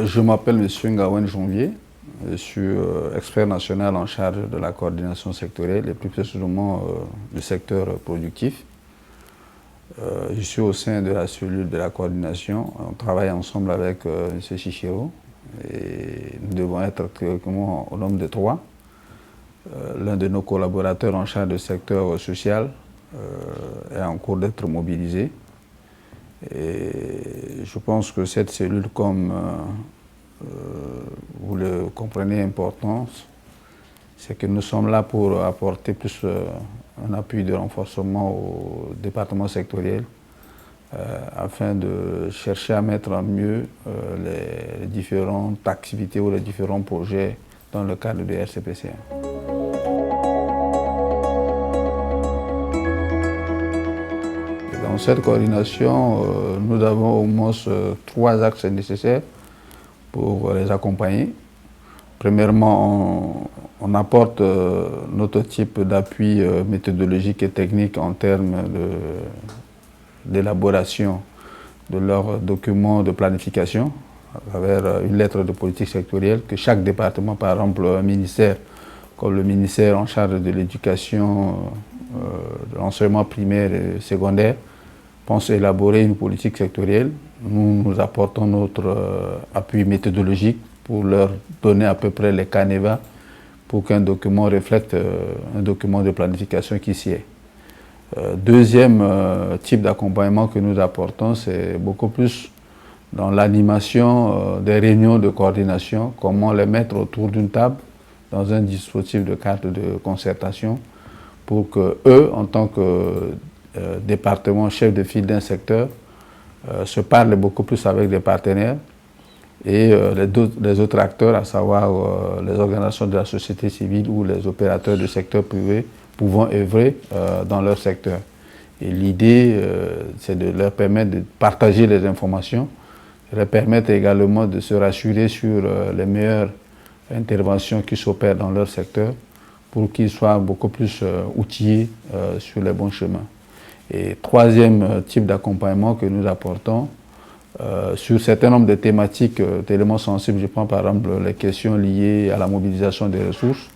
Je m'appelle M. Ngawen Janvier, je suis expert national en charge de la coordination sectorielle et plus précisément du secteur productif. Je suis au sein de la cellule de la coordination, on travaille ensemble avec M. Chichiro et nous devons être théoriquement au nombre de 3. L'un de nos collaborateurs en charge du secteur social est en cours d'être mobilisé. Et je pense que cette cellule, comme vous le comprenez, importance, c'est que nous sommes là pour apporter plus un appui de renforcement au département sectoriel afin de chercher à mettre en mieux les différentes activités ou les différents projets dans le cadre du RCPCA. Dans cette coordination, nous avons au moins 3 axes nécessaires pour les accompagner. Premièrement, on apporte notre type d'appui méthodologique et technique en termes d'élaboration de leurs documents de planification à travers une lettre de politique sectorielle que chaque département, par exemple un ministère comme le ministère en charge de l'éducation, de l'enseignement primaire et secondaire, pense élaborer une politique sectorielle. Nous apportons notre appui méthodologique pour leur donner à peu près les canevas pour qu'un document reflète un document de planification qui s'y est. Deuxième type d'accompagnement que nous apportons, c'est beaucoup plus dans l'animation des réunions de coordination, comment les mettre autour d'une table dans un dispositif de cadre de concertation pour que eux, en tant que département chef de file d'un secteur, se parlent beaucoup plus avec des partenaires et les autres acteurs, à savoir les organisations de la société civile ou les opérateurs du secteur privé pouvant œuvrer dans leur secteur. Et l'idée, c'est de leur permettre de partager les informations, de leur permettre également de se rassurer sur les meilleures interventions qui s'opèrent dans leur secteur pour qu'ils soient beaucoup plus outillés sur les bons chemins. Et troisième type d'accompagnement que nous apportons, sur un certain nombre de thématiques tellement sensibles, je prends par exemple les questions liées à la mobilisation des ressources,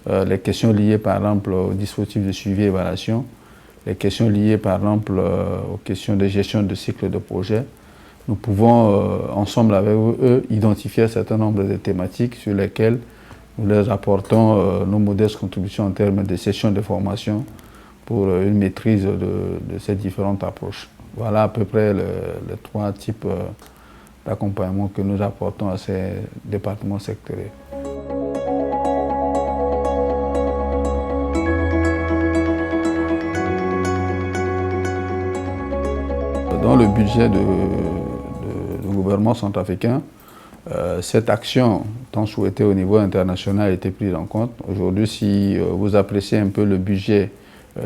les questions liées par exemple au dispositif de suivi et évaluation, les questions liées par exemple aux questions de gestion de cycle de projet. Nous pouvons ensemble avec eux identifier un certain nombre de thématiques sur lesquelles nous leur apportons nos modestes contributions en termes de sessions de formation pour une maîtrise de ces différentes approches. Voilà à peu près les 3 types d'accompagnement que nous apportons à ces départements sectoriels. Dans le budget du gouvernement centrafricain, cette action tant souhaitée au niveau international a été prise en compte. Aujourd'hui, si vous appréciez un peu le budget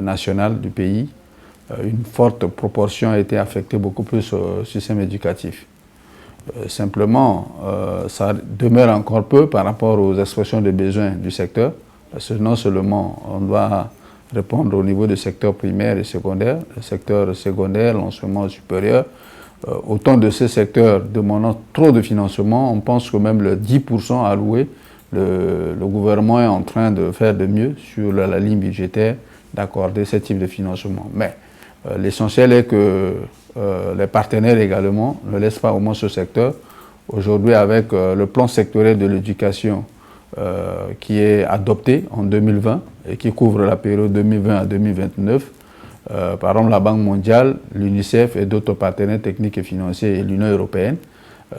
national du pays, une forte proportion a été affectée beaucoup plus au système éducatif. Simplement, ça demeure encore peu par rapport aux expressions de besoins du secteur, parce que non seulement on doit répondre au niveau du secteur primaire et secondaire, le secteur secondaire, l'enseignement supérieur, autant de ces secteurs demandant trop de financement, on pense que même le 10% alloué, le gouvernement est en train de faire de mieux sur la ligne budgétaire d'accorder ce type de financement. Mais l'essentiel est que les partenaires également ne laissent pas au moins ce secteur. Aujourd'hui, avec le plan sectoriel de l'éducation qui est adopté en 2020 et qui couvre la période 2020 à 2029, par exemple la Banque mondiale, l'UNICEF et d'autres partenaires techniques et financiers et l'Union européenne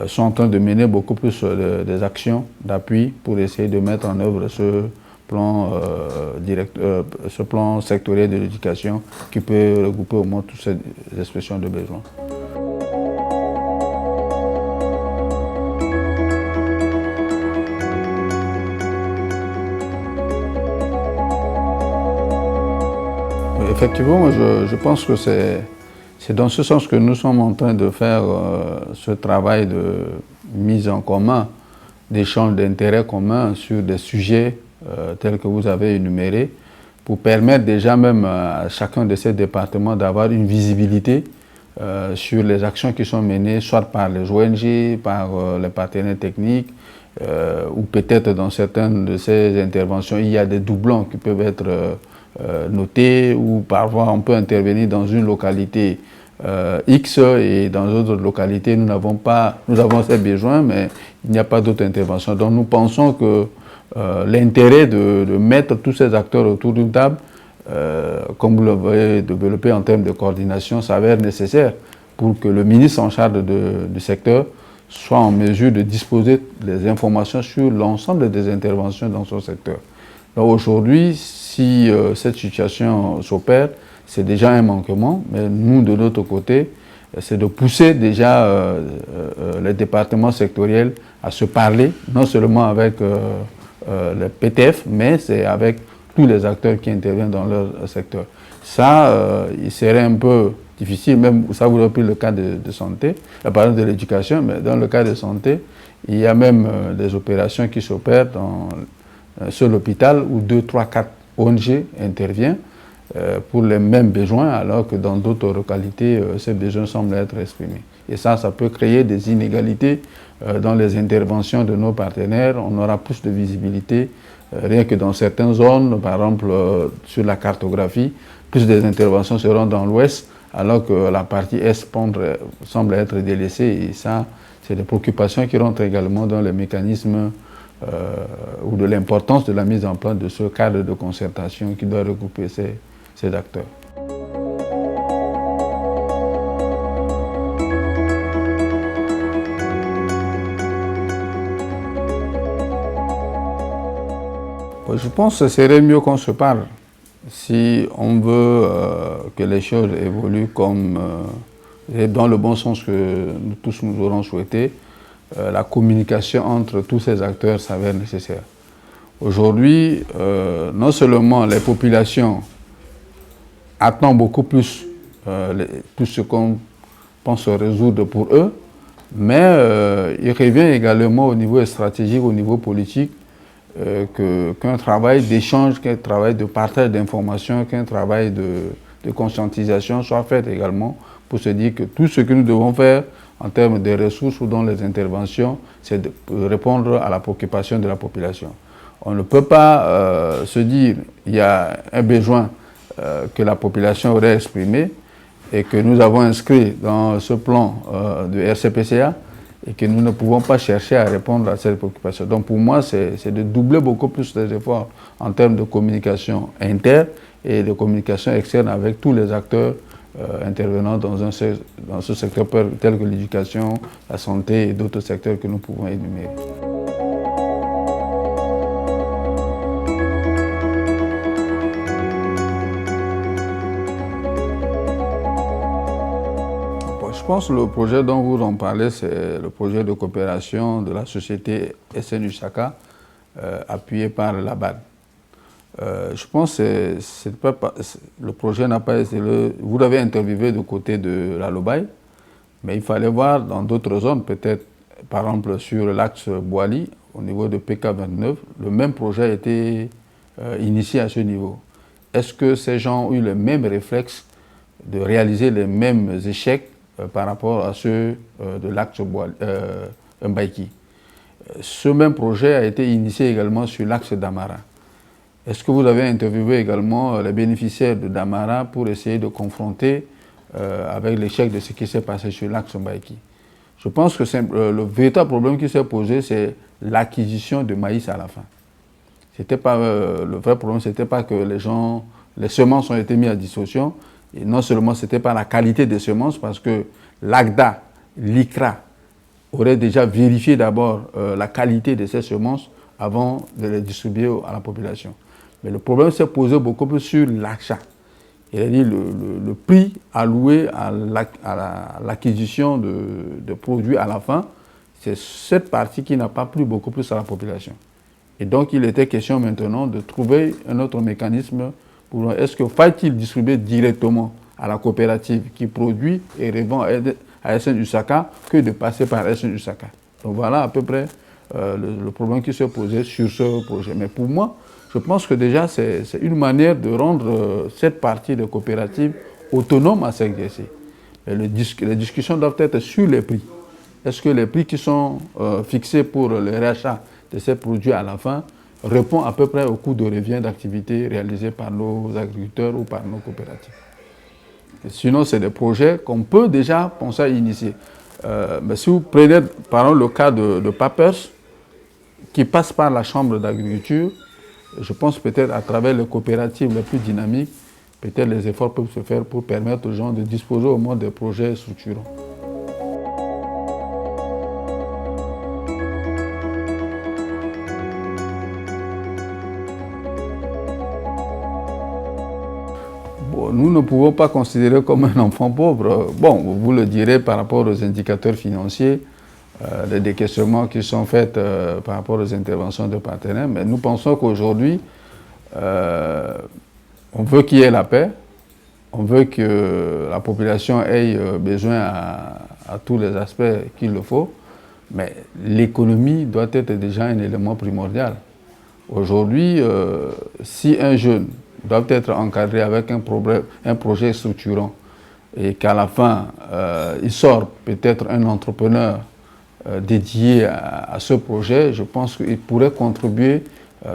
sont en train de mener beaucoup plus des actions d'appui pour essayer de mettre en œuvre ce plan sectoriel de l'éducation qui peut regrouper au moins toutes ces expressions de besoins. Effectivement, je pense que c'est dans ce sens que nous sommes en train de faire ce travail de mise en commun, d'échange d'intérêts communs sur des sujets tels que vous avez énumérés, pour permettre déjà même à chacun de ces départements d'avoir une visibilité sur les actions qui sont menées, soit par les ONG, par les partenaires techniques, ou peut-être dans certaines de ces interventions, il y a des doublons qui peuvent être notés, ou parfois on peut intervenir dans une localité X et dans d'autres localités, nous avons ces besoins, mais il n'y a pas d'autres interventions. Donc nous pensons que l'intérêt de mettre tous ces acteurs autour d'une table, comme vous l'avez développé en termes de coordination, s'avère nécessaire pour que le ministre en charge du secteur soit en mesure de disposer des informations sur l'ensemble des interventions dans son secteur. Donc aujourd'hui, si cette situation s'opère, c'est déjà un manquement, mais nous, de notre côté, c'est de pousser déjà les départements sectoriels à se parler, non seulement avec le PTF, mais c'est avec tous les acteurs qui interviennent dans leur secteur. Ça, il serait un peu difficile, même ça vous avez pris le cas de santé, par exemple de l'éducation, mais dans le cas de santé, il y a même des opérations qui s'opèrent dans un seul hôpital où 2, 3, 4 ONG interviennent pour les mêmes besoins, alors que dans d'autres localités, ces besoins semblent être exprimés. Et ça peut créer des inégalités dans les interventions de nos partenaires. On aura plus de visibilité, rien que dans certaines zones, par exemple sur la cartographie, plus des interventions seront dans l'ouest, alors que la partie est semble être délaissée. Et ça, c'est des préoccupations qui rentrent également dans les mécanismes ou de l'importance de la mise en place de ce cadre de concertation qui doit regrouper ces acteurs. Je pense que ce serait mieux qu'on se parle. Si on veut que les choses évoluent dans le bon sens que nous tous nous aurons souhaité, la communication entre tous ces acteurs s'avère nécessaire. Aujourd'hui, non seulement les populations attendent beaucoup plus tout ce qu'on pense résoudre pour eux, mais il revient également au niveau stratégique, au niveau politique, qu'un travail d'échange, qu'un travail de partage d'informations, qu'un travail de conscientisation soit fait également pour se dire que tout ce que nous devons faire en termes de ressources ou dans les interventions, c'est de répondre à la préoccupation de la population. On ne peut pas se dire qu'il y a un besoin que la population aurait exprimé et que nous avons inscrit dans ce plan de RCPCA et que nous ne pouvons pas chercher à répondre à cette préoccupation. Donc pour moi, c'est de doubler beaucoup plus les efforts en termes de communication interne et de communication externe avec tous les acteurs intervenant dans ce secteur tel que l'éducation, la santé et d'autres secteurs que nous pouvons énumérer. Je pense que le projet dont vous en parlez, c'est le projet de coopération de la société SNUSACA appuyé par la BAD. Je pense que le projet n'a pas été... Vous l'avez interviewé du côté de la Lobaye, mais il fallait voir dans d'autres zones, peut-être par exemple sur l'axe Boali, au niveau de PK29, le même projet a été initié à ce niveau. Est-ce que ces gens ont eu le même réflexe de réaliser les mêmes échecs par rapport à ceux de l'axe Mbaïki? Ce même projet a été initié également sur l'axe Damara. Est-ce que vous avez interviewé également les bénéficiaires de Damara pour essayer de confronter avec l'échec de ce qui s'est passé sur l'axe Mbaïki? Je pense que le véritable problème qui s'est posé, c'est l'acquisition de maïs à la fin. Le vrai problème, ce n'était pas que les semences ont été mises à disposition, et non seulement ce n'était pas la qualité des semences, parce que l'ACDA, l'ICRA, aurait déjà vérifié d'abord la qualité de ces semences avant de les distribuer à la population. Mais le problème s'est posé beaucoup plus sur l'achat. C'est-à-dire le prix alloué à l'acquisition de produits à la fin, c'est cette partie qui n'a pas plu beaucoup plus à la population. Et donc il était question maintenant de trouver un autre mécanisme pour est-ce que faut-il distribuer directement à la coopérative qui produit et revend à SNUSACA que de passer par SNUSACA. Donc voilà à peu près le problème qui se posait sur ce projet. Mais pour moi, je pense que déjà c'est une manière de rendre cette partie de coopérative autonome à s'exercer. Et les discussions doivent être sur les prix. Est-ce que les prix qui sont fixés pour le rachat de ces produits à la fin répondent à peu près au coût de revient d'activité réalisé par nos agriculteurs ou par nos coopératives? Et sinon, c'est des projets qu'on peut déjà penser à initier. Mais si vous prenez par exemple le cas de Papers, qui passe par la Chambre d'agriculture, je pense peut-être à travers les coopératives les plus dynamiques, peut-être les efforts peuvent se faire pour permettre aux gens de disposer au moins de projets structurants. Bon, nous ne pouvons pas considérer comme un enfant pauvre. Bon, vous le direz par rapport aux indicateurs financiers, les décaissements qui sont faits par rapport aux interventions de partenaires, mais nous pensons qu'aujourd'hui, on veut qu'il y ait la paix, on veut que la population ait besoin à tous les aspects qu'il le faut, mais l'économie doit être déjà un élément primordial. Aujourd'hui, si un jeune doit être encadré avec un projet structurant et qu'à la fin, il sort peut-être un entrepreneur dédié à ce projet, je pense qu'il pourrait contribuer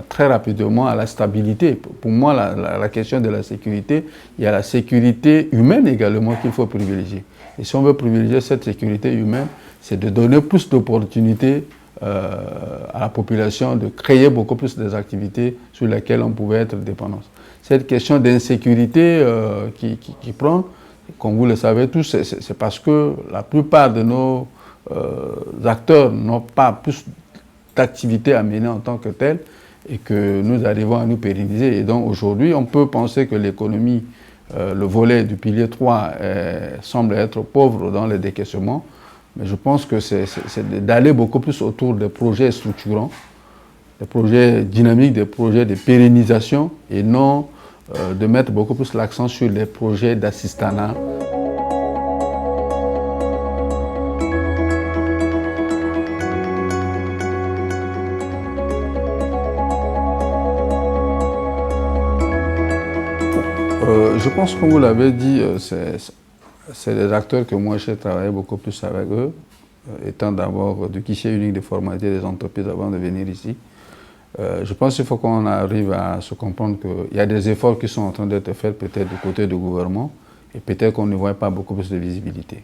très rapidement à la stabilité. Pour moi, la question de la sécurité, il y a la sécurité humaine également qu'il faut privilégier. Et si on veut privilégier cette sécurité humaine, c'est de donner plus d'opportunités à la population, de créer beaucoup plus des activités sur lesquelles on pouvait être dépendant. Cette question d'insécurité qui prend, comme vous le savez tous, c'est parce que la plupart de nos acteurs n'ont pas plus d'activités à mener en tant que telles et que nous arrivons à nous pérenniser. Et donc aujourd'hui, on peut penser que l'économie, le volet du pilier 3 semble être pauvre dans les décaissements, mais je pense que c'est d'aller beaucoup plus autour des projets structurants, des projets dynamiques, des projets de pérennisation et non de mettre beaucoup plus l'accent sur les projets d'assistanat. Je pense que, comme vous l'avez dit, c'est des acteurs que moi j'ai travaillé beaucoup plus avec eux, étant d'abord du guichet unique de formalité des entreprises avant de venir ici. Je pense qu'il faut qu'on arrive à se comprendre qu'il y a des efforts qui sont en train d'être faits peut-être du côté du gouvernement et peut-être qu'on ne voit pas beaucoup plus de visibilité.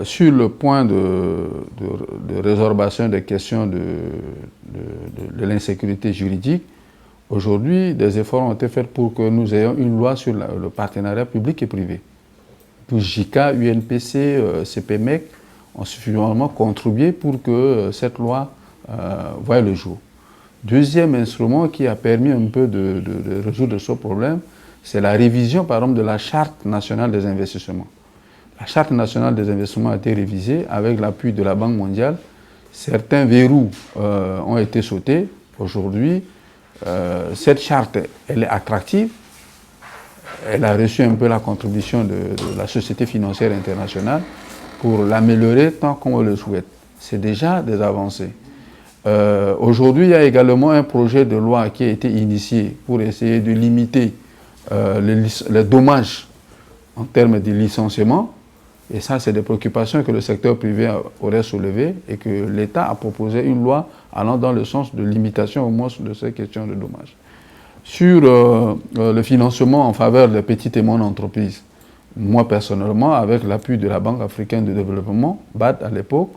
Sur le point de résorbation des questions de l'insécurité juridique, aujourd'hui, des efforts ont été faits pour que nous ayons une loi sur le partenariat public et privé. Pour JICA, UNPC, CPMEC ont suffisamment contribué pour que cette loi voie le jour. Deuxième instrument qui a permis un peu de résoudre ce problème, c'est la révision, par exemple, de la Charte nationale des investissements. La Charte nationale des investissements a été révisée avec l'appui de la Banque mondiale. Certains verrous ont été sautés. Aujourd'hui, cette charte, elle est attractive. Elle a reçu un peu la contribution de la Société financière internationale pour l'améliorer tant qu'on le souhaite. C'est déjà des avancées. Aujourd'hui, il y a également un projet de loi qui a été initié pour essayer de limiter les dommages en termes de licenciement. Et ça, c'est des préoccupations que le secteur privé aurait soulevées et que l'État a proposé une loi allant dans le sens de limitation au moins de ces questions de dommages. Sur le financement en faveur des petites et moyennes entreprises, moi personnellement, avec l'appui de la Banque africaine de développement, BAD à l'époque,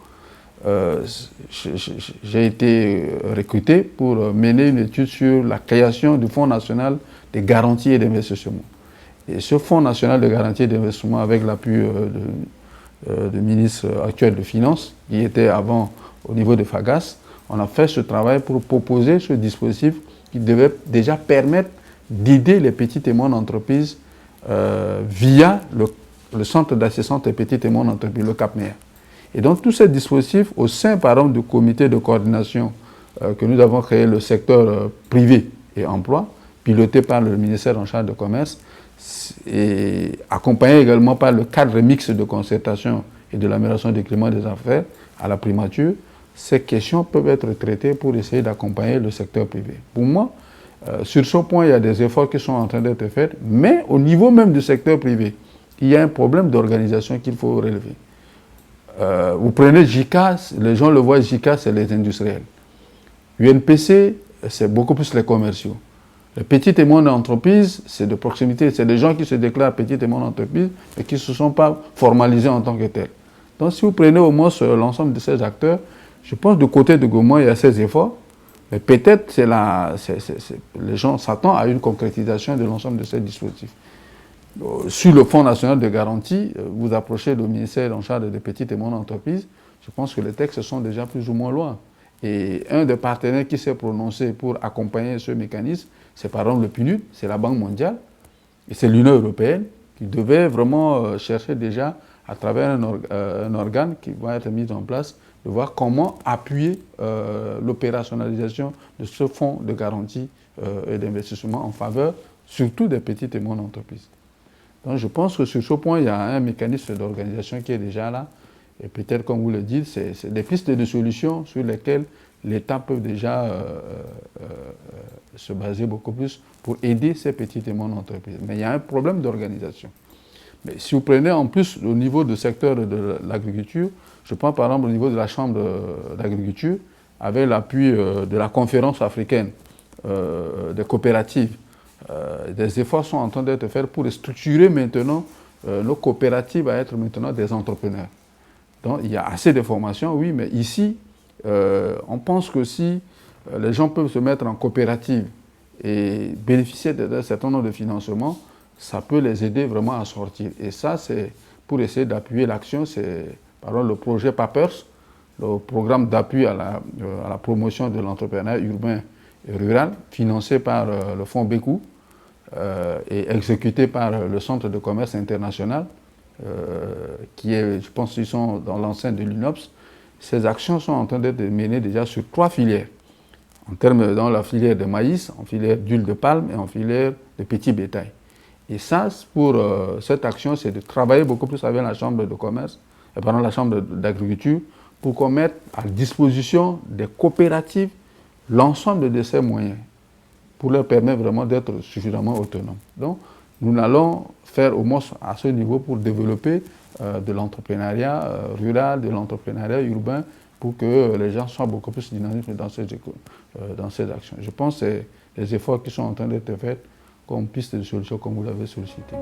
j'ai été recruté pour mener une étude sur la création du Fonds national de garantie et d'investissement. Et ce Fonds national de garantie et d'investissement, avec l'appui du ministre actuel de Finances, qui était avant au niveau de FAGAS, on a fait ce travail pour proposer ce dispositif qui devait déjà permettre d'aider les petites et moyennes entreprises via le Centre d'assistance des petites et moyennes entreprises, le CAPMEA. Et donc tous ces dispositifs, au sein par exemple du comité de coordination que nous avons créé, le secteur privé et emploi, piloté par le ministère en charge de commerce, et accompagné également par le cadre mixte de concertation et de l'amélioration du climat des affaires à la primature, ces questions peuvent être traitées pour essayer d'accompagner le secteur privé. Pour moi, sur ce point, il y a des efforts qui sont en train d'être faits, mais au niveau même du secteur privé, il y a un problème d'organisation qu'il faut relever. Vous prenez JICA, les gens le voient, JICA, c'est les industriels. UNPC, c'est beaucoup plus les commerciaux. Les petites et moyennes entreprises, c'est de proximité, c'est des gens qui se déclarent petites et moyennes entreprises, mais qui ne se sont pas formalisés en tant que tels. Donc si vous prenez au moins l'ensemble de ces acteurs, je pense que du côté de Goma, il y a ces efforts, mais peut-être les gens s'attendent à une concrétisation de l'ensemble de ces dispositifs. Sur le Fonds national de garantie, vous approchez le ministère en charge des petites et moyennes entreprises, je pense que les textes sont déjà plus ou moins loin. Et un des partenaires qui s'est prononcé pour accompagner ce mécanisme, c'est par exemple le PNUD, c'est la Banque mondiale, et c'est l'Union européenne qui devait vraiment chercher déjà, à travers un organe qui va être mis en place, de voir comment appuyer l'opérationnalisation de ce fonds de garantie et d'investissement en faveur surtout des petites et moyennes entreprises. Donc je pense que sur ce point, il y a un mécanisme d'organisation qui est déjà là. Et peut-être, comme vous le dites, c'est des pistes de solutions sur lesquelles l'État peut déjà se baser beaucoup plus pour aider ces petites et moyennes entreprises. Mais il y a un problème d'organisation. Mais si vous prenez en plus au niveau du secteur de l'agriculture, je prends par exemple au niveau de la Chambre d'agriculture, avec l'appui de la conférence africaine des coopératives, des efforts sont en train d'être faits pour structurer maintenant nos coopératives à être maintenant des entrepreneurs. Donc il y a assez de formations, oui, mais ici, on pense que si les gens peuvent se mettre en coopérative et bénéficier d'un certain nombre de financements, ça peut les aider vraiment à sortir. Et ça, c'est pour essayer d'appuyer l'action, c'est par exemple le projet PAPERS, le programme d'appui à la promotion de l'entrepreneuriat urbain et rural, financé par le fonds BECU et exécuté par le Centre de commerce international, qui est, je pense qu'ils sont dans l'enceinte de l'UNOPS. Ces actions sont en train d'être menées déjà sur 3 filières, dans la filière de maïs, en filière d'huile de palme et en filière de petit bétail. Et ça, pour cette action, c'est de travailler beaucoup plus avec la Chambre de commerce, la Chambre d'agriculture, pour qu'on mette à disposition des coopératives l'ensemble de ces moyens, pour leur permettre vraiment d'être suffisamment autonomes. Donc, nous allons faire au moins à ce niveau pour développer de l'entrepreneuriat rural, de l'entrepreneuriat urbain, pour que les gens soient beaucoup plus dynamiques dans ces actions. Je pense que c'est les efforts qui sont en train d'être faits comme piste de solution, comme vous l'avez sollicité.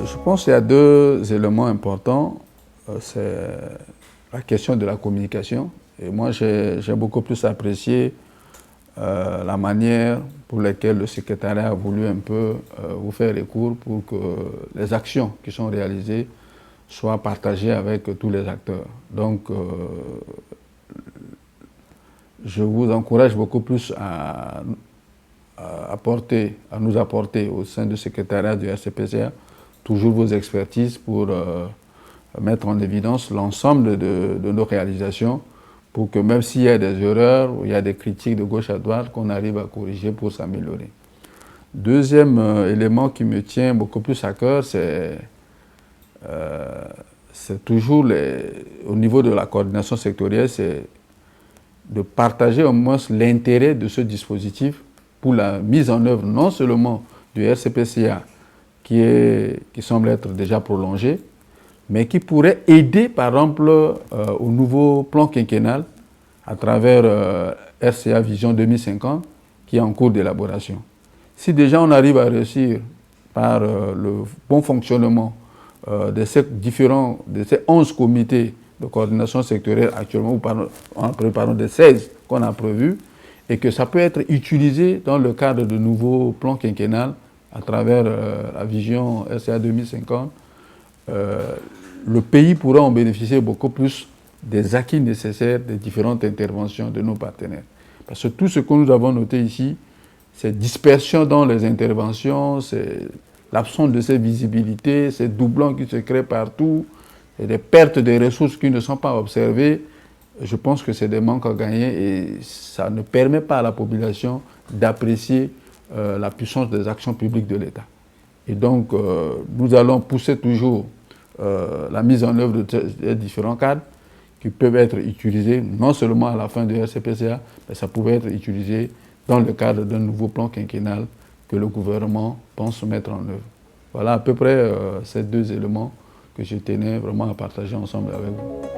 Je pense qu'il y a 2 éléments importants. C'est la question de la communication. Et moi, j'ai beaucoup plus apprécié la manière pour laquelle le secrétariat a voulu un peu vous faire les cours pour que les actions qui sont réalisées soient partagées avec tous les acteurs. Donc, je vous encourage beaucoup plus à nous apporter au sein du secrétariat du RCPCA toujours vos expertises pour mettre en évidence l'ensemble de nos réalisations pour que même s'il y a des erreurs ou il y a des critiques de gauche à droite, qu'on arrive à corriger pour s'améliorer. Deuxième élément qui me tient beaucoup plus à cœur, c'est toujours au niveau de la coordination sectorielle, c'est de partager au moins l'intérêt de ce dispositif pour la mise en œuvre non seulement du RCPCA qui semble être déjà prolongé, mais qui pourrait aider par exemple au nouveau plan quinquennal à travers RCA Vision 2050 qui est en cours d'élaboration. Si déjà on arrive à réussir par le bon fonctionnement de ces 11 comités de coordination sectorielle actuellement, ou des 16 qu'on a prévus, et que ça peut être utilisé dans le cadre de nouveaux plans quinquennal à travers la vision RCA 2050, le pays pourra en bénéficier beaucoup plus des acquis nécessaires des différentes interventions de nos partenaires. Parce que tout ce que nous avons noté ici, c'est dispersion dans les interventions, c'est l'absence de ces visibilités, ces doublons qui se créent partout, et des pertes de ressources qui ne sont pas observées. Je pense que c'est des manques à gagner et ça ne permet pas à la population d'apprécier la puissance des actions publiques de l'État. Et donc, nous allons pousser toujours la mise en œuvre de différents cadres qui peuvent être utilisés non seulement à la fin de RCPCA, mais ça pouvait être utilisé dans le cadre d'un nouveau plan quinquennal que le gouvernement pense mettre en œuvre. Voilà à peu près ces deux éléments que je tenais vraiment à partager ensemble avec vous.